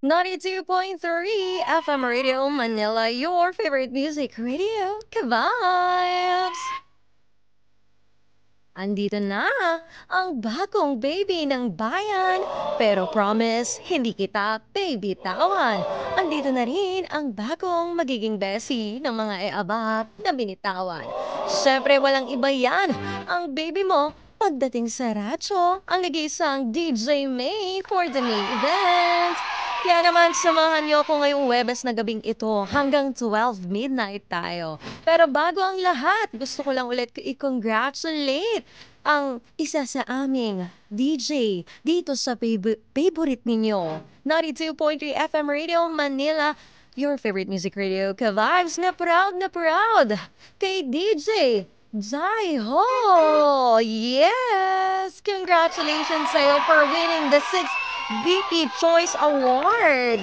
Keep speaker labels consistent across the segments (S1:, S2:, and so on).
S1: 92.3 FM Radio Manila, your favorite music radio, Ka-Vibes! Andito na ang bagong baby ng bayan. Pero promise, hindi kita baby-tawan. Andito na rin ang bagong magiging besie ng mga e-abab na binitawan. Siyempre, walang iba yan. Ang baby mo, pagdating sa radyo, ang nag-iisang DJ May for the main event. Kaya naman, samahan niyo ako ngayong Webes na gabing ito hanggang 12 midnight tayo. Pero bago ang lahat, gusto ko lang ulit i-congratulate ang isa sa aming DJ dito sa favorite ninyo. 92.3 FM Radio Manila, your favorite music radio, Ka-Vibes na proud kay DJ Jai Ho! Yes! Congratulations sa'yo for winning the 6th VP Choice Award!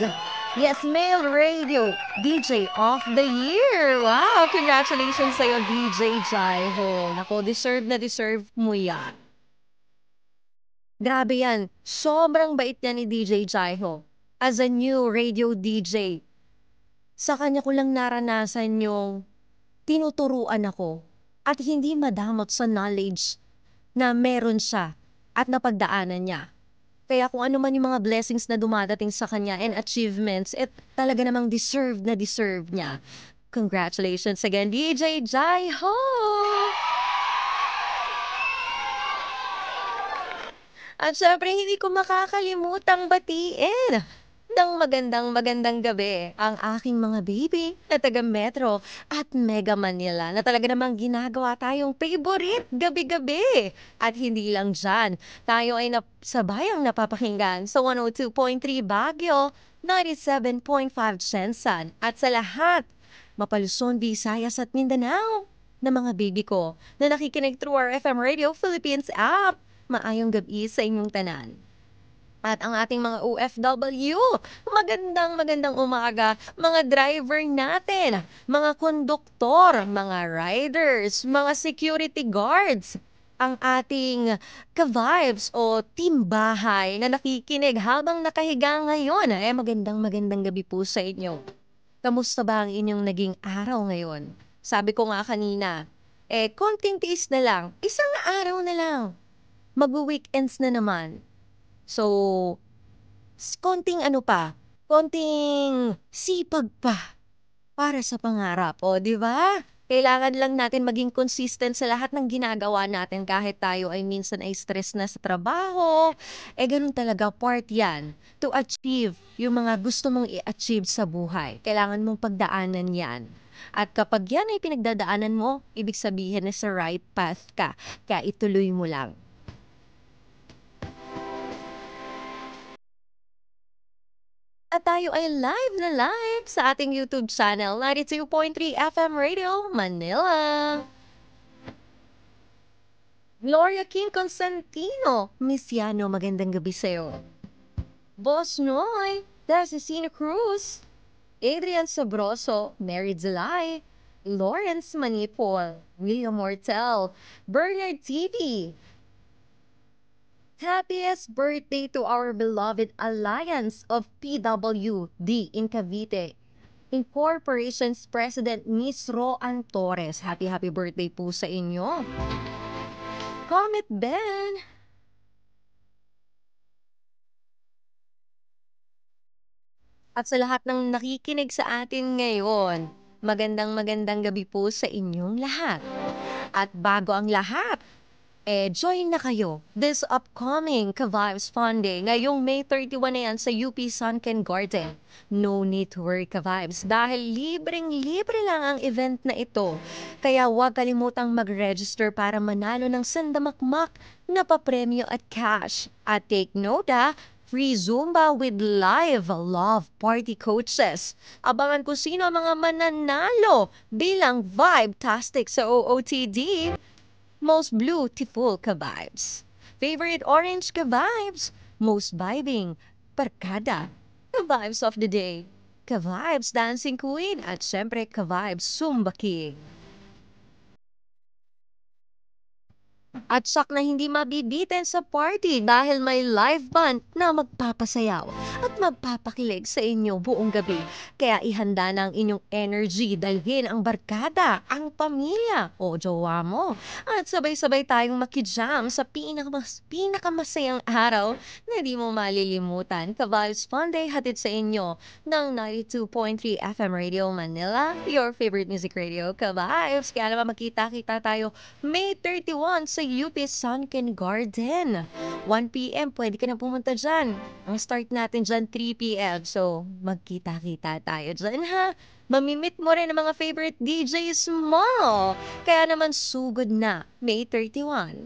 S1: Yes, Male Radio DJ of the Year! Wow! Congratulations sa'yo, DJ Jaiho. Nako, deserve mo yan. Grabe yan. Sobrang bait yan ni DJ Jaiho. As a new radio DJ, sa kanya ko lang naranasan yung tinuturuan ako at hindi madamot sa knowledge na meron siya at napagdaanan niya. Kaya kung ano man yung mga blessings na dumadating sa kanya and achievements, talaga namang deserve na deserve niya. Congratulations again, DJ Jai Ho! At syempre, hindi ko makakalimutang batiin ng magandang gabi ang aking mga baby na taga Metro at Mega Manila na talaga namang ginagawa tayong favorite gabi-gabi. At hindi lang dyan, tayo ay sabayang napapakinggan sa 102.3 Baguio, 97.5 Sensan at sa lahat, Mapaluzon, Visayas at Mindanao na mga baby ko na nakikinig through our FM Radio Philippines app. Maayong gabi sa inyong tanan. At ang ating mga OFW, magandang umaga, mga driver natin, mga konduktor, mga riders, mga security guards, ang ating ka-vibes o team bahay na nakikinig habang nakahiga ngayon. Magandang gabi po sa inyo. Kamusta ba ang inyong naging araw ngayon? Sabi ko nga kanina, konting tiis na lang, isang araw na lang. Mag-weekends na naman. So, konting konting sipag pa para sa pangarap. O, di ba? Kailangan lang natin maging consistent sa lahat ng ginagawa natin kahit tayo ay minsan ay stress na sa trabaho. Ganun talaga, part yan to achieve yung mga gusto mong i-achieve sa buhay. Kailangan mong pagdaanan yan. At kapag yan ay pinagdadaanan mo, ibig sabihin na sa right path ka. Kaya ituloy mo lang. At tayo ay live na live sa ating YouTube channel, 92.3 FM Radio Manila. Gloria King Constantino, Misiano, magandang gabi sa'yo. Boss Noy, Cecina Cruz, Adrian Sabroso, Mary Delay, Lawrence Manipol, William Mortel, Bernard TV, happiest birthday to our beloved Alliance of PWD in Cavite. Incorporation's President Miss Roan Torres. Happy birthday po sa inyo. Comet Ben. At sa lahat ng nakikinig sa atin ngayon, magandang gabi po sa inyong lahat. At bago ang lahat, join na kayo this upcoming Ka-Vibes Fun Day ngayong May 31 na yan sa UP Sunken Garden. No need to worry, Ka-Vibes, dahil libreng-libre lang ang event na ito. Kaya huwag kalimutang mag-register para manalo ng sandamakmak na papremyo at cash. At take note free Zumba with live love party coaches. Abangan ko sino ang mga mananalo bilang Vibe-tastic sa OOTD. Most beautiful ka-vibes. Favorite orange ka-vibes. Most vibing. Barkada. Ka-vibes of the day. Ka-vibes dancing queen. At syempre ka-vibes Zumba King. At sak na hindi mabibitin sa party dahil may live band na magpapasayaw at magpapakilig sa inyo buong gabi. Kaya ihanda na ang inyong energy, dalhin ang barkada, ang pamilya o jowa mo. At sabay-sabay tayong makijam sa pinakamasayang araw na di mo malilimutan. Ka-Vibes Fun Day hatid sa inyo ng 92.3 FM Radio Manila, your favorite music radio, Ka-Vibes. Kaya naman makita-kita tayo May 31 sa UP Sunken Garden. 1 p.m. pwede ka na pumunta dyan. Ang start natin dyan 3 p.m. So, magkita-kita tayo dyan ha. Mamimit mo rin ang mga favorite DJs mo. Kaya naman sugod na May 31.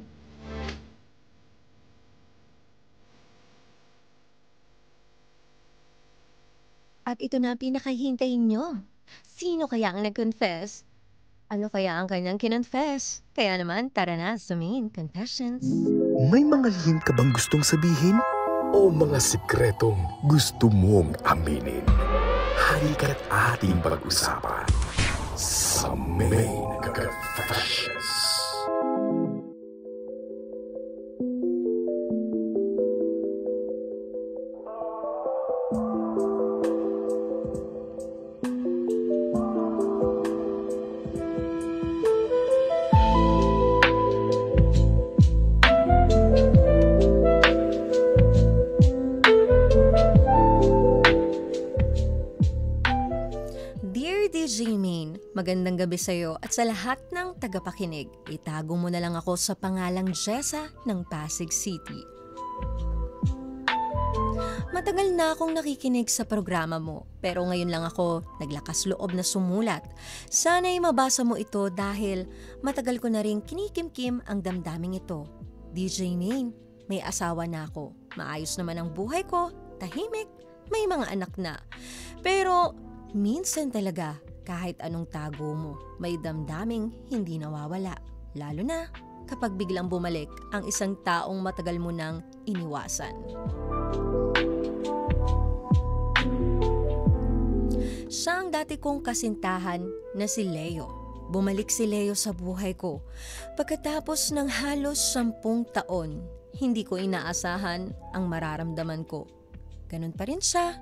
S1: At ito na ang pinakahintay nyo. Sino kaya ang nag-confess? Ano kaya ang kanyang kinonfess? Kaya naman, tara na sa main confessions.
S2: May mga lihim ka bang gustong sabihin? O mga sikretong gusto mong aminin? Halika't ating pag-usapan sa Main Confessions.
S1: DJ Main, magandang gabi sa'yo at sa lahat ng tagapakinig. Itago mo na lang ako sa pangalang Jessa ng Pasig City. Matagal na akong nakikinig sa programa mo, pero ngayon lang ako naglakas loob na sumulat. Sana'y mabasa mo ito dahil matagal ko na rin kinikimkim ang damdaming ito. DJ Main, may asawa na ako. Maayos naman ang buhay ko, tahimik, may mga anak na. Pero minsan talaga, kahit anong tago mo, may damdaming hindi nawawala. Lalo na kapag biglang bumalik ang isang taong matagal mo nang iniwasan. Siya ang dati kong kasintahan na si Leo. Bumalik si Leo sa buhay ko. Pagkatapos ng halos 10 taon, hindi ko inaasahan ang mararamdaman ko. Ganun pa rin siya.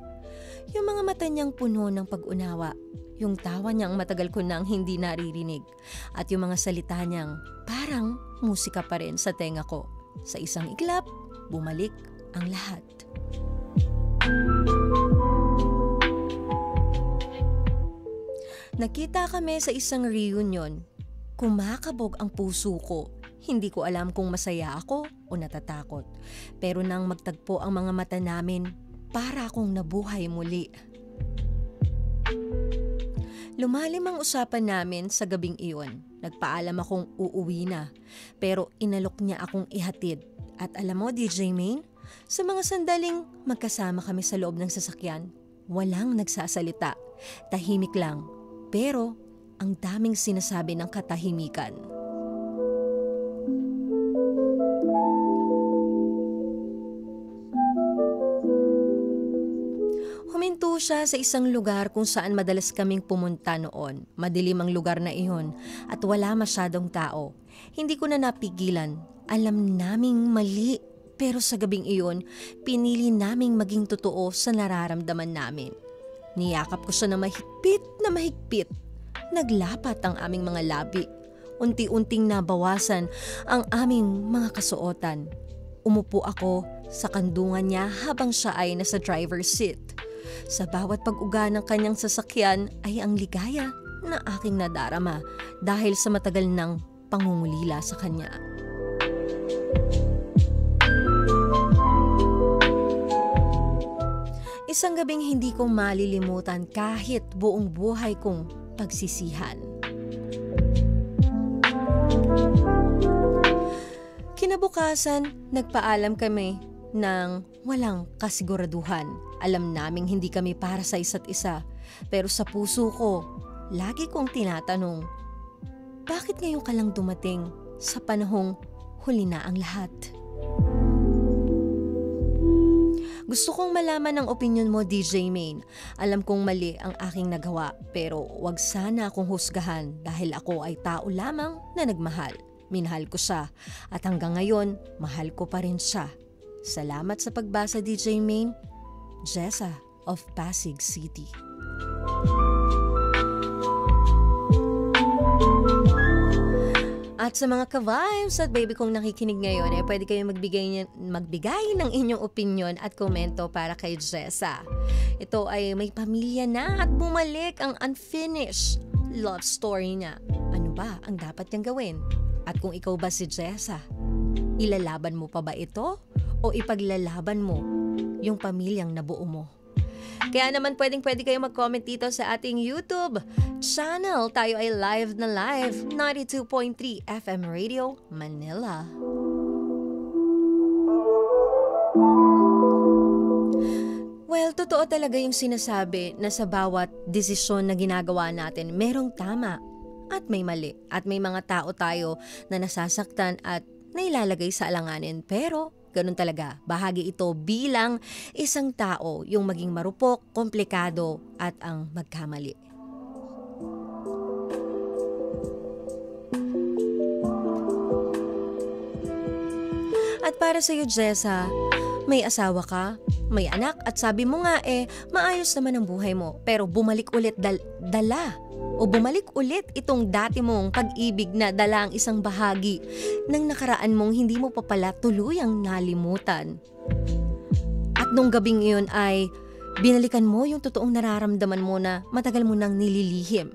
S1: Yung mga mata niyang puno ng pag-unawa. Yung tawa niyang matagal ko nang hindi naririnig. At yung mga salita niyang parang musika pa rin sa tenga ko. Sa isang iglap, bumalik ang lahat. Nakita kami sa isang reunion. Kumakabog ang puso ko. Hindi ko alam kung masaya ako o natatakot. Pero nang magtagpo ang mga mata namin, para akong nabuhay muli. Lumalim ang usapan namin sa gabing iyon. Nagpaalam akong uuwi na, pero inalok niya akong ihatid. At alam mo, DJ Main, sa mga sandaling magkasama kami sa loob ng sasakyan, walang nagsasalita. Tahimik lang, pero ang daming sinasabi ng katahimikan. Huminto siya sa isang lugar kung saan madalas kaming pumunta noon. Madilim ang lugar na iyon at wala masyadong tao. Hindi ko na napigilan. Alam naming mali, pero sa gabing iyon, pinili naming maging totoo sa nararamdaman namin. Niyakap ko siya na mahigpit. Naglapat ang aming mga labi. Unti-unting nabawasan ang aming mga kasuotan. Umupo ako sa kandungan niya habang siya ay nasa driver's seat. Sa bawat pag-uga ng kanyang sasakyan ay ang ligaya na aking nadarama dahil sa matagal ng pangungulila sa kanya. Isang gabing hindi ko malilimutan kahit buong buhay kong pagsisihan. Kinabukasan, nagpaalam kami ng walang kasiguraduhan. Alam naming hindi kami para sa isa't isa. Pero sa puso ko, lagi kong tinatanong, bakit ngayon ka lang dumating sa panahong huli na ang lahat? Gusto kong malaman ang opinion mo, DJ Main. Alam kong mali ang aking nagawa, pero wag sana akong husgahan dahil ako ay tao lamang na nagmahal. minahal ko siya at hanggang ngayon, mahal ko pa rin siya. Salamat sa pagbasa, DJ Main. Jessa of Pasig City. At sa mga ka-vibes at baby kong nakikinig ngayon, pwede kayong magbigay ng inyong opinion at komento para kay Jessa. Ito ay may pamilya na at bumalik ang unfinished love story niya. Ano ba ang dapat niyang gawin? At kung ikaw ba si Jessa, ilalaban mo pa ba ito o ipaglalaban mo yung pamilyang nabuo mo? Kaya naman pwede kayo mag-comment dito sa ating YouTube channel. Tayo ay live na live, 92.3 FM Radio Manila. Well, totoo talaga yung sinasabi na sa bawat desisyon na ginagawa natin, merong tama at may mali. At may mga tao tayo na nasasaktan at nailalagay sa alanganin. Pero ganun talaga, bahagi ito bilang isang tao, yung maging marupok, komplikado at ang magkamali. At para sa iyo, Jessa, may asawa ka, may anak at sabi mo nga maayos naman ang buhay mo. Pero bumalik ulit bumalik ulit itong dati mong pag-ibig na dala ang isang bahagi ng nakaraan mong hindi mo pa pala tuluyang nalimutan. At nung gabing iyon ay binalikan mo yung totoong nararamdaman mo na matagal mo nang nililihim.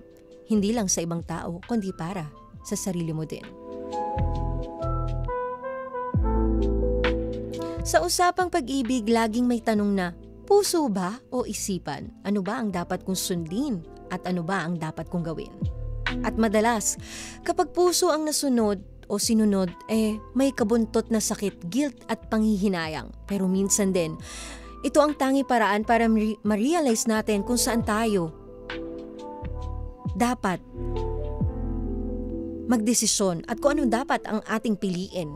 S1: Hindi lang sa ibang tao, kundi para sa sarili mo din. Sa usapang pag-ibig, laging may tanong na, puso ba o isipan? Ano ba ang dapat kong sundin? At ano ba ang dapat kong gawin? At madalas, kapag puso ang nasunod o sinunod, may kabuntot na sakit, guilt at panghihinayang. Pero minsan din, ito ang tangi paraan para ma-realize natin kung saan tayo dapat magdesisyon at kung ano dapat ang ating piliin.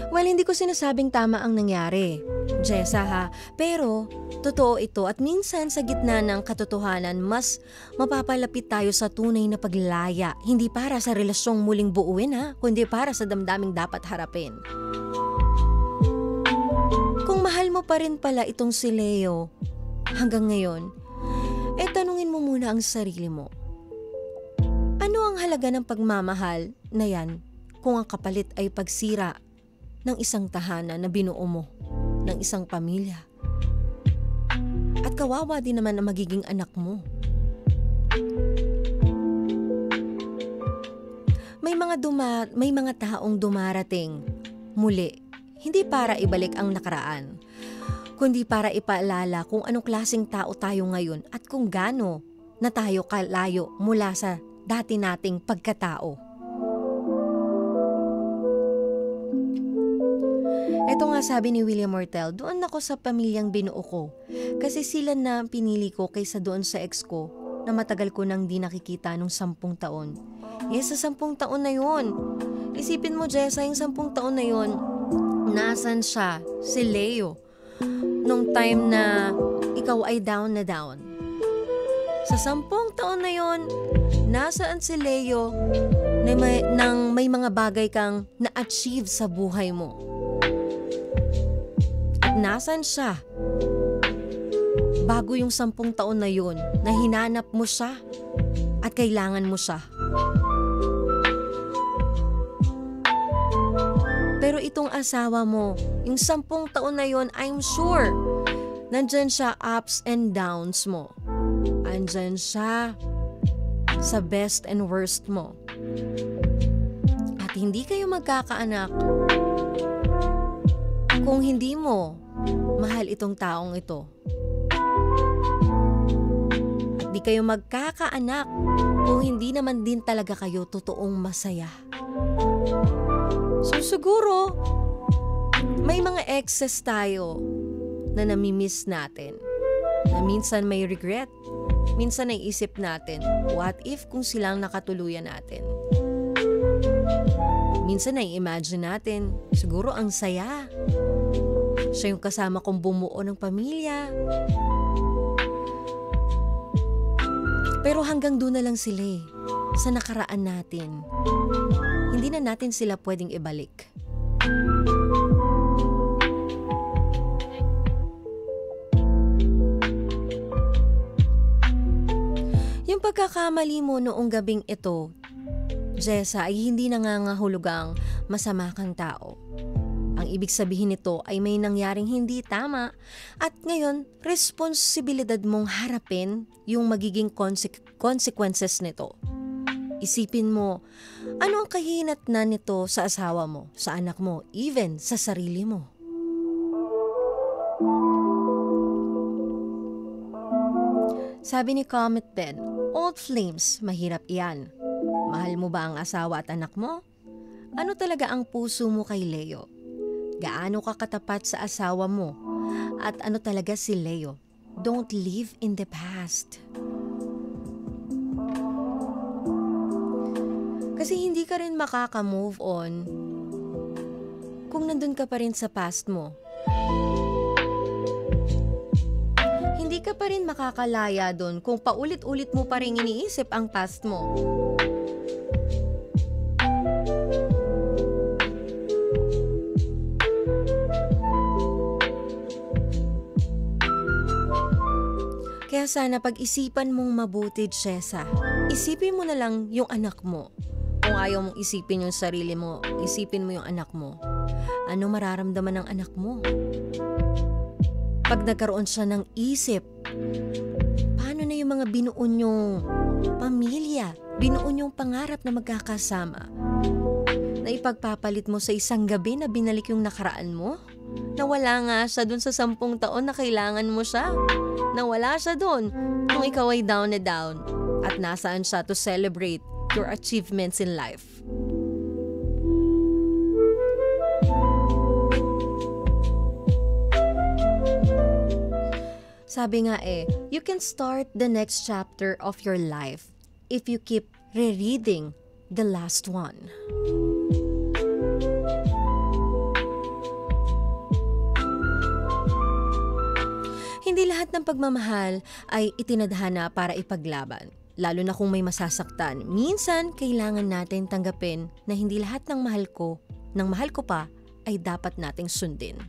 S1: Well, hindi ko sinasabing tama ang nangyari, Jessa ha, pero totoo ito at minsan sa gitna ng katotohanan, mas mapapalapit tayo sa tunay na paglaya. Hindi para sa relasyong muling buuin kundi para sa damdaming dapat harapin. Kung mahal mo pa rin pala itong si Leo hanggang ngayon, tanungin mo muna ang sarili mo. Ano ang halaga ng pagmamahal na yan kung ang kapalit ay pagsira ng isang tahanan na binuo mo, ng isang pamilya? At kawawa din naman ang magiging anak mo. May mga taong dumarating muli, hindi para ibalik ang nakaraan, kundi para ipaalala kung anong klaseng tao tayo ngayon at kung gaano na tayo kalayo mula sa dati nating pagkatao. Ito nga sabi ni William Mortel, doon ako sa pamilyang binuo ko. Kasi sila na pinili ko kaysa doon sa ex ko na matagal ko nang di nakikita nung 10 taon. Sa 10 taon na yun. Isipin mo, Jessa, yung 10 taon na yun, nasan siya? Si Leo. Nung time na ikaw ay down na down. Sa 10 taon na yun, nasaan si Leo na may mga bagay kang na-achieve sa buhay mo? Nasaan siya? Bago yung 10 taon na yun, na hinanap mo siya at kailangan mo siya. Pero itong asawa mo, yung 10 taon na yun, I'm sure, nandyan siya ups and downs mo. Andyan siya sa best and worst mo. At hindi kayo magkakaanak kung hindi mo mahal itong taong ito. At di kayo magkakaanak kung hindi naman din talaga kayo totoong masaya. So siguro, may mga exes tayo na namimiss natin. Na minsan may regret. Minsan naiisip natin, what if kung silang nakatuluyan natin? Minsan nai-imagine natin, siguro ang saya. Siya yung kasama kong bumuo ng pamilya. Pero hanggang doon na lang sila sa nakaraan natin. Hindi na natin sila pwedeng ibalik. Yung pagkakamali mo noong gabing ito, Jessa, ay hindi nangangahulugang masama kang tao. Ang ibig sabihin nito ay may nangyaring hindi tama at ngayon, responsibilidad mong harapin yung magiging consequences nito. Isipin mo, ano ang kahinatnan nito sa asawa mo, sa anak mo, even sa sarili mo? Sabi ni Comet Ben, old flames, mahirap iyan. Mahal mo ba ang asawa at anak mo? Ano talaga ang puso mo kay Leo? Gaano ka katapat sa asawa mo? At ano talaga si Leo? Don't live in the past. Kasi hindi ka rin makaka-move on kung nandun ka pa rin sa past mo. Hindi ka pa rin makakalaya doon kung paulit-ulit mo pa rin iniisip ang past mo. Kaya sana pag-isipan mong mabuti, Jessa. Isipin mo na lang yung anak mo. Kung ayaw mong isipin yung sarili mo, isipin mo yung anak mo. Ano mararamdaman ng anak mo? Pag nagkaroon siya ng isip, paano na yung mga binuon yung pamilya, binuon yung pangarap na magkakasama? Na ipagpapalit mo sa isang gabi na binalik yung nakaraan mo? Nawala nga siya dun sa 10 taon na kailangan mo siya. Nawala siya dun nung ikaw ay down na down. At nasaan siya to celebrate your achievements in life. Sabi nga you can start the next chapter of your life if you keep rereading the last one. Hindi lahat ng pagmamahal ay itinadhana para ipaglaban. Lalo na kung may masasaktan. Minsan, kailangan natin tanggapin na hindi lahat ng mahal ko pa, ay dapat nating sundin.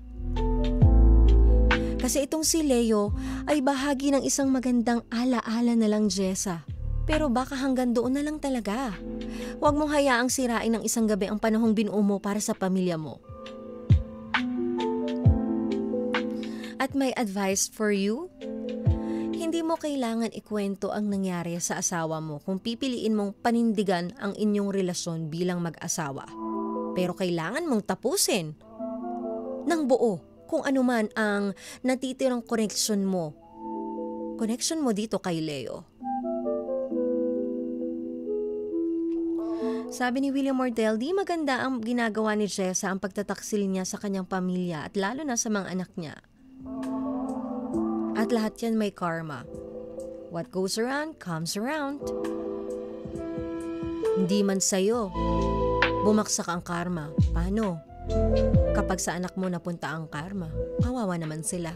S1: Kasi itong si Leo ay bahagi ng isang magandang alaala na lang, Jessa. Pero baka hanggang doon na lang talaga. Huwag mong hayaang sirain ng isang gabi ang panahong binuo mo para sa pamilya mo. At may advice for you? Hindi mo kailangan ikwento ang nangyari sa asawa mo kung pipiliin mong panindigan ang inyong relasyon bilang mag-asawa. Pero kailangan mong tapusin ng buo kung ano man ang natitirang connection mo. Connection mo dito kay Leo. Sabi ni William Mordell, di maganda ang ginagawa ni Jessa ang pagtataksil niya sa kanyang pamilya at lalo na sa mga anak niya. At lahat yan may karma. What goes around, comes around. Hindi man sa'yo bumaksak ang karma. Paano? Kapag sa anak mo napunta ang karma, kawawa naman sila.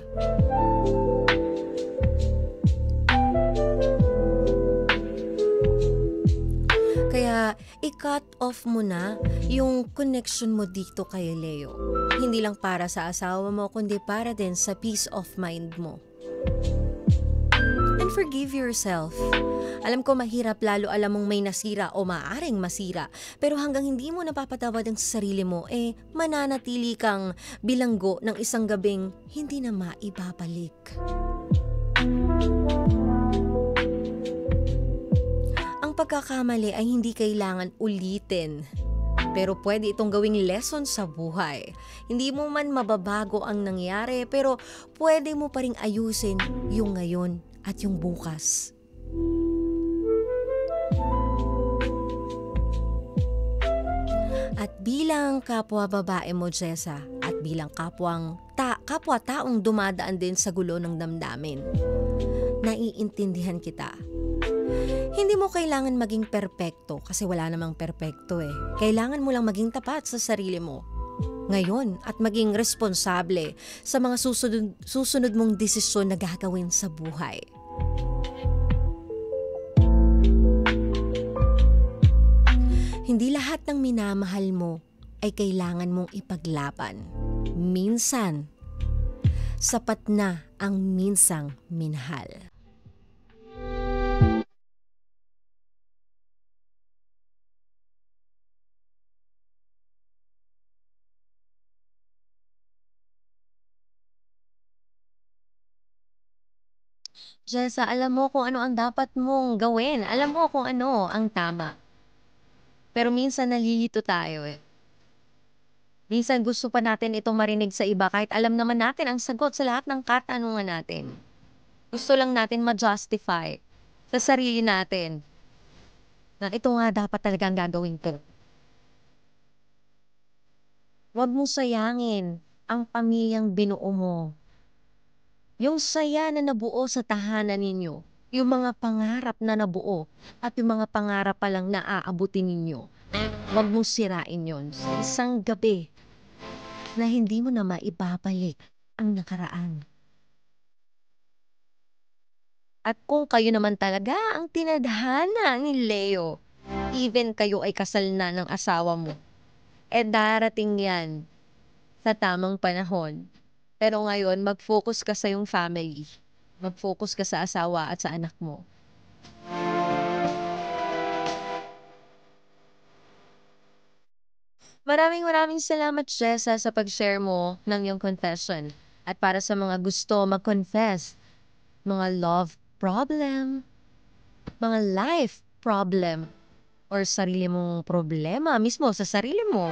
S1: Kaya i-cut off mo na yung connection mo dito kay Leo. Hindi lang para sa asawa mo, kundi para din sa peace of mind mo. And forgive yourself. Alam ko mahirap, lalo alam mong may nasira o maaaring masira. Pero hanggang hindi mo napapatawad ang sarili mo, mananatili kang bilanggo ng isang gabing hindi na maibabalik. Ang pagkakamali ay hindi kailangan ulitin. Pero pwede itong gawing lesson sa buhay. Hindi mo man mababago ang nangyari, pero pwede mo pa ring ayusin yung ngayon at yung bukas. At bilang kapwa babae mo, Jessa, at bilang kapwa taong dumadaan din sa gulo ng damdamin, naiintindihan kita. Hindi mo kailangan maging perpekto kasi wala namang perpekto . Kailangan mo lang maging tapat sa sarili mo ngayon at maging responsable sa mga susunod mong desisyon na gagawin sa buhay.
S3: Hindi lahat ng minamahal mo ay kailangan mong ipaglaban. Minsan, sapat na ang minsang minahal.
S1: Jessa, alam mo kung ano ang dapat mong gawin. Alam mo kung ano ang tama. Pero minsan nalilito tayo eh. Minsan gusto pa natin itong marinig sa iba kahit alam naman natin ang sagot sa lahat ng katanungan natin. Gusto lang natin ma-justify sa sarili natin na ito nga dapat talagang gagawin ko. Huwag mo sayangin ang pamilyang binuo mo. Yung saya na nabuo sa tahanan ninyo, yung mga pangarap na nabuo, at yung mga pangarap pa lang na aabutin ninyo. Huwag mong sirain yon sa isang gabi na hindi mo na maibabalik ang nakaraan. At kung kayo naman talaga ang tinadhana ni Leo, even kayo ay kasal na ng asawa mo, darating yan sa tamang panahon. Pero ngayon, mag-focus ka sa iyong family. Mag-focus ka sa asawa at sa anak mo. Maraming salamat, Jessa, sa pag-share mo ng iyong confession. At para sa mga gusto mag-confess, mga love problem, mga life problem, or sarili mong problema mismo sa sarili mo,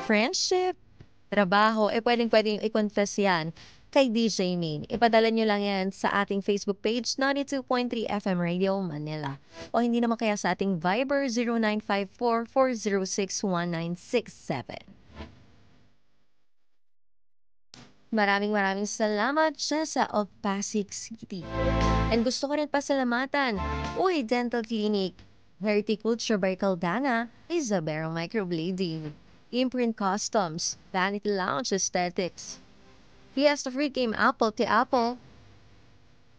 S1: friendship, trabaho, pwedeng-pwedeng i-confess yan kay DJ Main. Ipadala nyo lang yan sa ating Facebook page, 92.3 FM Radio Manila. O hindi naman kaya sa ating Viber, 0954-406-1967. Maraming salamat, Jessa of Pasig City. And gusto ko rin pasalamatan, Uy Dental Clinic, Horticulture by Caldana, Isabero Microblading, Imprint Customs, Vanity Lounge Aesthetics, Fiesta Free Game Apple to Apple,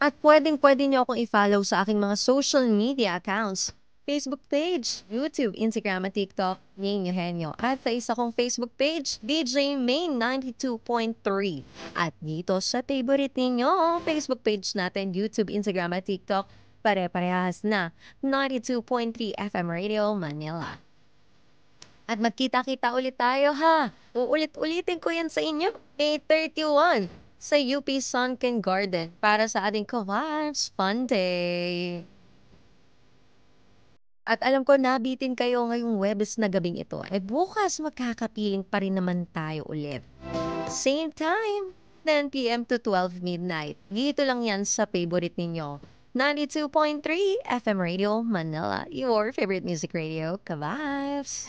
S1: at pwedeng-pwede nyo akong i-follow sa aking mga social media accounts, Facebook page, YouTube, Instagram at TikTok, Main Eugenio. At sa isa kong Facebook page, DJ Main 92.3. At dito sa favorite ninyo, Facebook page natin, YouTube, Instagram at TikTok, pare-parehas na 92.3 FM Radio Manila. At magkita-kita ulit tayo ha. Uulit-ulitin ko yan sa inyo. May 31 sa UP Sunken Garden para sa ating Ka-Vibes Fun Day. At alam ko nabitin kayo ngayong Webes na gabing ito. Bukas magkakapiling pa rin naman tayo ulit. Same time, 10 p.m. to 12 midnight. Dito lang yan sa favorite ninyo. 92.3 FM Radio Manila, your favorite music radio, Ka-Vibes.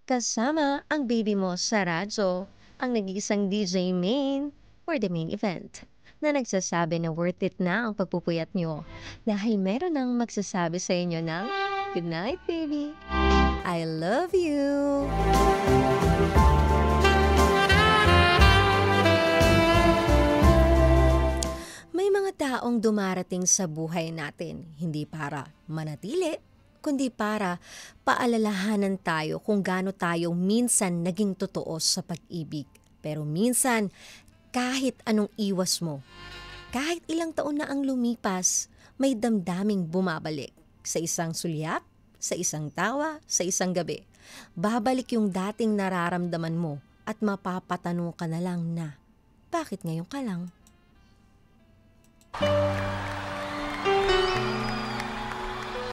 S1: Kasama ang baby mo sa radyo, ang nag-iisang DJ Main for the main event na nagsasabi na worth it na ang pagpupuyat nyo dahil meron nang magsasabi sa inyo ng good night, baby. I love you. May mga taong dumarating sa buhay natin hindi para manatili, kundi para paalalahanan tayo kung gaano tayo minsan naging totoo sa pag-ibig. Pero minsan, kahit anong iwas mo, kahit ilang taon na ang lumipas, may damdaming bumabalik sa isang sulyap, sa isang tawa, sa isang gabi. Babalik yung dating nararamdaman mo at mapapatanong ka na lang na, bakit ngayon ka lang